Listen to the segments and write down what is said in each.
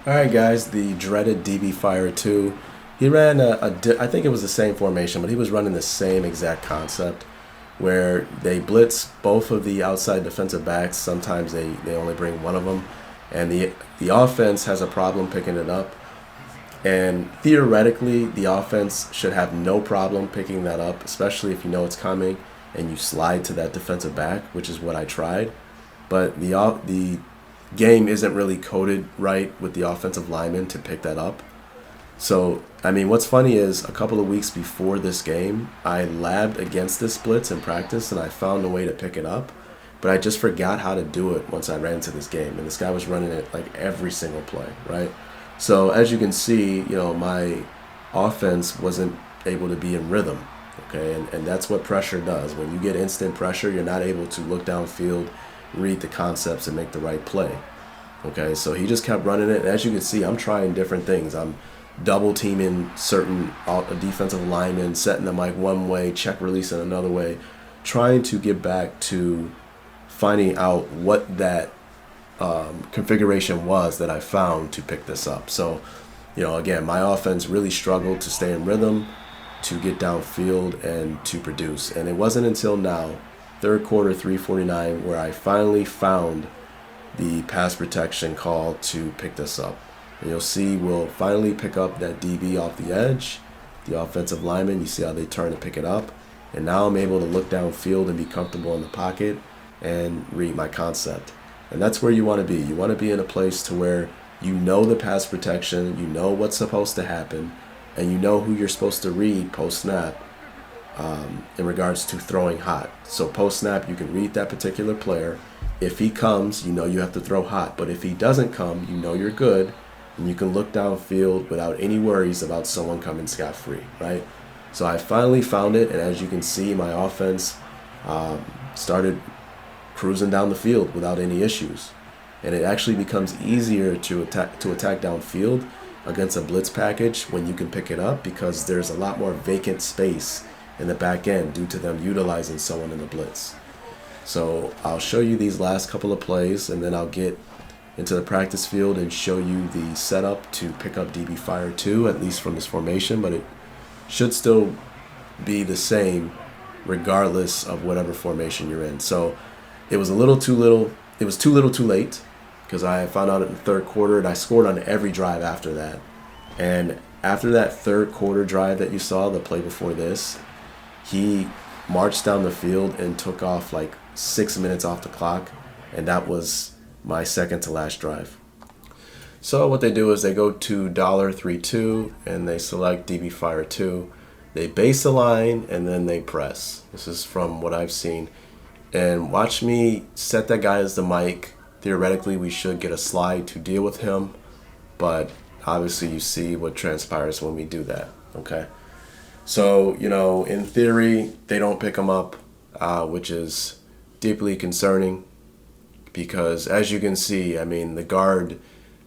All right, guys, the dreaded DB Fire 2. He ran I think it was the same formation, but he was running the same exact concept where they blitz both of the outside defensive backs. Sometimes they only bring one of them, and the offense has a problem picking it up. And theoretically, the offense should have no problem picking that up, especially if you know it's coming and you slide to that defensive back, which is what I tried. But the game isn't really coded right with the offensive lineman to pick that up. So, I mean, what's funny is a couple of weeks before this game, I labbed against this blitz in practice and I found a way to pick it up, but I just forgot how to do it once I ran into this game. And this guy was running it like every single play, right? So, as you can see, my offense wasn't able to be in rhythm, okay? And that's what pressure does. When you get instant pressure, you're not able to look downfield, read the concepts, and make the right play. Okay, so he just kept running it. And as you can see, I'm trying different things. I'm double teaming certain defensive linemen, setting them like one way, check releasing another way, trying to get back to finding out what that configuration was that I found to pick this up. So, again, my offense really struggled to stay in rhythm, to get downfield, and to produce. And it wasn't until now, third quarter, 3:49, where I finally found the pass protection call to pick this up. And you'll see we'll finally pick up that DB off the edge, the offensive lineman. You see how they turn to pick it up. And now I'm able to look downfield and be comfortable in the pocket and read my concept. And that's where you want to be. You want to be in a place to where you know the pass protection, you know what's supposed to happen, and you know who you're supposed to read post-snap in regards to throwing hot. So post-snap, you can read that particular player. If he comes, you know you have to throw hot. But if he doesn't come, you know you're good, and you can look downfield without any worries about someone coming scot-free, right? So I finally found it, and as you can see, my offense started cruising down the field without any issues. And it actually becomes easier to attack downfield against a blitz package when you can pick it up, because there's a lot more vacant space in the back end due to them utilizing someone in the blitz. So I'll show you these last couple of plays, and then I'll get into the practice field and show you the setup to pick up DB Fire 2, at least from this formation, but it should still be the same regardless of whatever formation you're in. So it was too little too late, because I found out in the third quarter, and I scored on every drive after that. And after that third quarter drive that you saw, the play before this, he marched down the field and took off like 6 minutes off the clock, and that was my second to last drive. So what they do is they go to $32 and they select DB Fire 2. They base the line and then they press. This is from what I've seen. And watch me set that guy as the mic. Theoretically, we should get a slide to deal with him, but obviously you see what transpires when we do that, okay? So, in theory, they don't pick him up, which is deeply concerning, because as you can see, I mean, the guard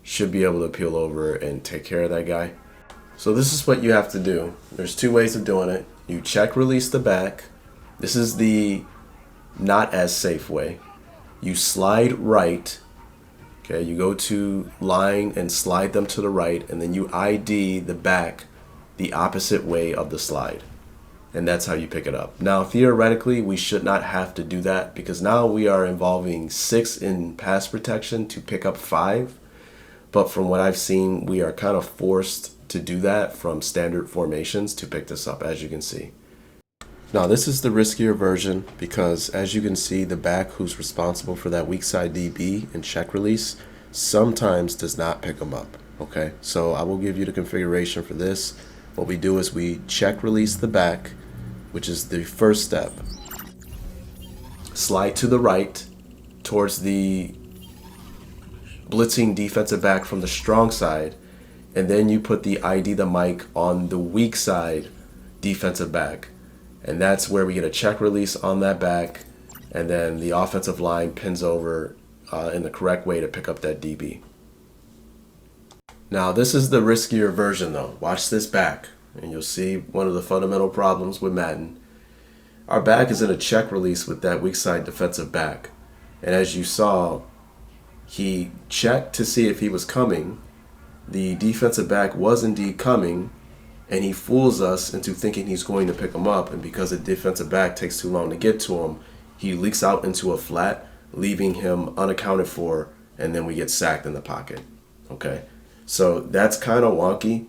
should be able to peel over and take care of that guy. So this is what you have to do. There's two ways of doing it. You check release the back. This is the not as safe way. You slide right. Okay, you go to line and slide them to the right, and then you ID the back the opposite way of the slide. And that's how you pick it up. Now, theoretically, we should not have to do that, because now we are involving 6 in pass protection to pick up 5. But from what I've seen, we are kind of forced to do that from standard formations to pick this up, as you can see. Now, this is the riskier version, because as you can see, the back who's responsible for that weak side DB and check release sometimes does not pick them up. Okay, so I will give you the configuration for this. What we do is we check release the back, which is the first step. Slide to the right towards the blitzing defensive back from the strong side, and then you put the ID the mic on the weak side defensive back. And that's where we get a check release on that back, and then the offensive line pins over in the correct way to pick up that DB. Now, this is the riskier version though. Watch this back, and you'll see one of the fundamental problems with Madden. Our back is in a check release with that weak side defensive back. And as you saw, he checked to see if he was coming, the defensive back was indeed coming, and he fools us into thinking he's going to pick him up, and because the defensive back takes too long to get to him, he leaks out into a flat, leaving him unaccounted for, and then we get sacked in the pocket. Okay, so that's kind of wonky,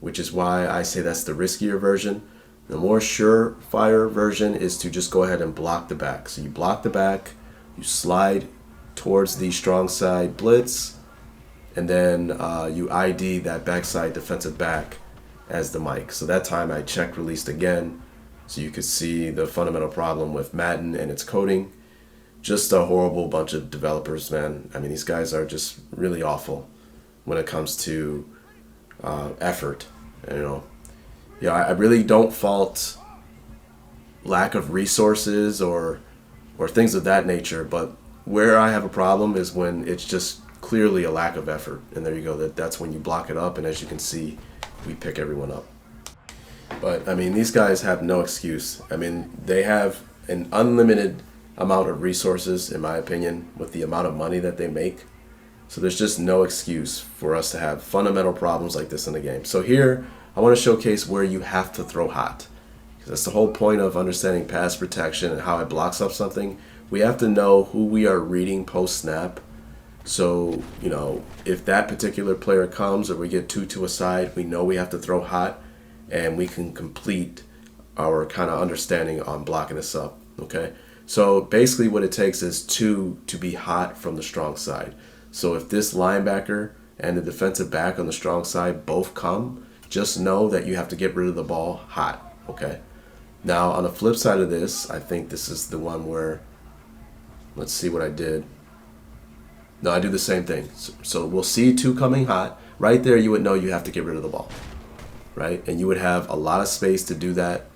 which is why I say that's the riskier version. The more surefire version is to just go ahead and block the back. So you block the back, you slide towards the strong side blitz, and then you ID that backside defensive back as the mic. So that time I check released again, so you could see the fundamental problem with Madden and its coding. Just a horrible bunch of developers, man. I mean, these guys are just really awful when it comes to effort. I really don't fault lack of resources or things of that nature, but where I have a problem is when it's just clearly a lack of effort. And there you go. That's when you block it up, and as you can see, we pick everyone up. But I mean, these guys have no excuse. I mean, they have an unlimited amount of resources, in my opinion, with the amount of money that they make. So there's just no excuse for us to have fundamental problems like this in the game. So here, I want to showcase where you have to throw hot. Because that's the whole point of understanding pass protection and how it blocks up something. We have to know who we are reading post-snap. So, if that particular player comes or we get two to a side, we know we have to throw hot, and we can complete our kind of understanding on blocking this up, okay? So basically what it takes is two to be hot from the strong side. So if this linebacker and the defensive back on the strong side both come, just know that you have to get rid of the ball hot, okay? Now on the flip side of this, I think this is the one where, let's see what I did. No, I do the same thing. So we'll see two coming hot. Right there you would know you have to get rid of the ball, right? And you would have a lot of space to do that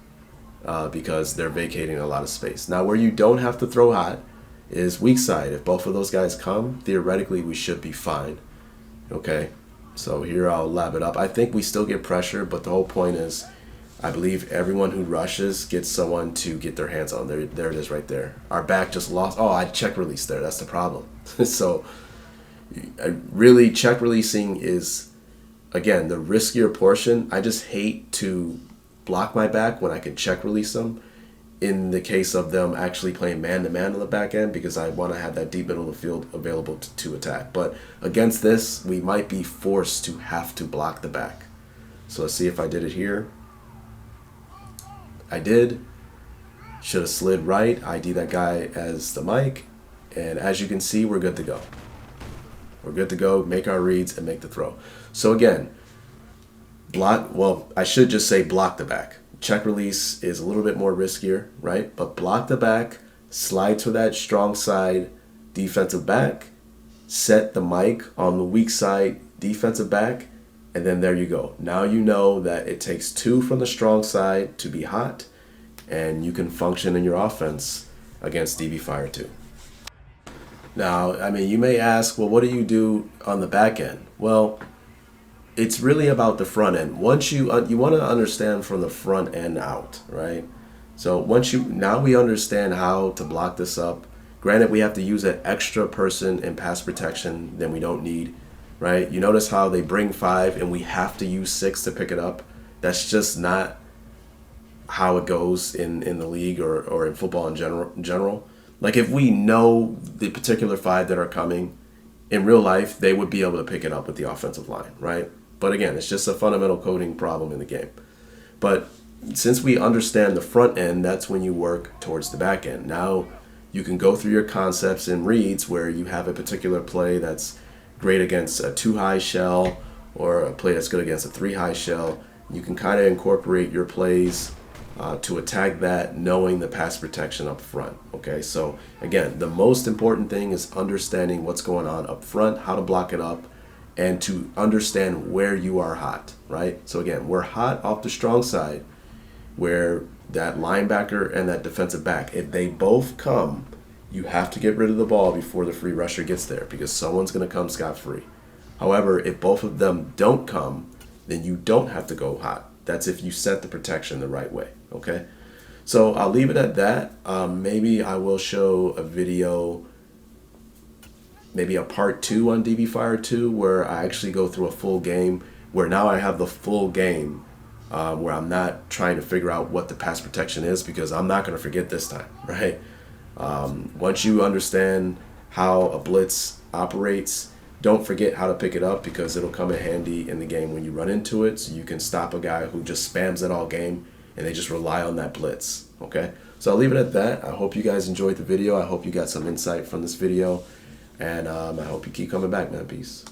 because they're vacating a lot of space. Now where you don't have to throw hot is weak side. If both of those guys come, theoretically we should be fine, okay? So here I'll lab it up. I think we still get pressure, but the whole point is I believe everyone who rushes gets someone to get their hands on. There it is right there. Our back just lost. Oh, I check release there. That's the problem. So really check releasing is, again, the riskier portion. I just hate to block my back when I can check release them in the case of them actually playing man-to-man on the back end, because I want to have that deep middle of the field available to attack. But against this, we might be forced to have to block the back. So let's see if I did it here. I did. Should have slid right. ID that guy as the mic. And as you can see, we're good to go. We're good to go, make our reads, and make the throw. So again, I should just say block the back. Check release is a little bit more riskier, right? But block the back, slide to that strong side defensive back, set the mic on the weak side defensive back, and then there you go. Now you know that it takes two from the strong side to be hot, and you can function in your offense against DB Fire 2. Now, I mean, you may ask, well, what do you do on the back end? Well, it's really about the front end. Once you want to understand from the front end out, right? So now we understand how to block this up. Granted, we have to use an extra person in pass protection than we don't need, right? You notice how they bring 5 and we have to use 6 to pick it up. That's just not how it goes in the league or in football in general. Like if we know the particular 5 that are coming, in real life, they would be able to pick it up with the offensive line, right? But again, it's just a fundamental coding problem in the game. But since we understand the front end, that's when you work towards the back end. Now you can go through your concepts and reads where you have a particular play that's great against a 2-high shell or a play that's good against a 3-high shell. You can kind of incorporate your plays to attack that, knowing the pass protection up front. Okay, so again, the most important thing is understanding what's going on up front, how to block it up, and to understand where you are hot, right? So again, we're hot off the strong side where that linebacker and that defensive back, if they both come, you have to get rid of the ball before the free rusher gets there because someone's going to come scot-free. However, if both of them don't come, then you don't have to go hot. That's if you set the protection the right way, okay? So I'll leave it at that. Maybe I will show a video maybe a part 2 on DB Fire 2 where I actually go through a full game, where now I have the full game, where I'm not trying to figure out what the pass protection is, because I'm not going to forget this time, right? Once you understand how a blitz operates, don't forget how to pick it up, because it'll come in handy in the game when you run into it, so you can stop a guy who just spams it all game and they just rely on that blitz, okay? So I'll leave it at that. I hope you guys enjoyed the video. I hope you got some insight from this video, and I hope you keep coming back, man. Peace.